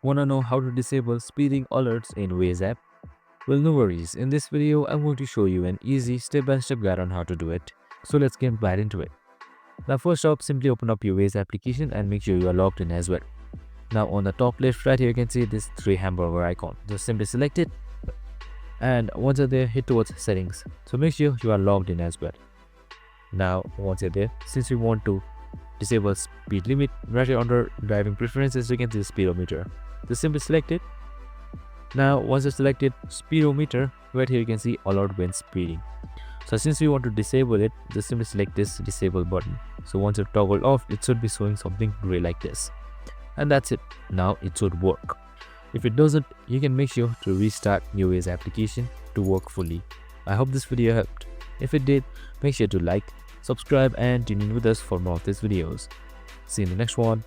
Wanna know how to disable speeding alerts in Waze app? Well, no worries. In this video, I'm going to show you an easy step-by-step guide on how to do it. So let's get right into it. Now first up, simply open up your Waze application and make sure you are logged in as well. Now on the top left right here, you can see this 3 hamburger icon. Just simply select it, and once you're there, hit towards settings. So make sure you are logged in as well. Now once you're there, since we want to disable speed limit, right here under driving preferences, you can see the speedometer. Just simply select it. Now once you selected speedometer, right here you can see allowed when speeding. So since you want to disable it, just simply select this disable button. So once you toggle off, it should be showing something gray like this. And that's it. Now it should work. If it doesn't, you can make sure to restart your Waze application to work fully. I hope this video helped. If it did, make sure to like, subscribe and tune in with us for more of these videos. See you in the next one.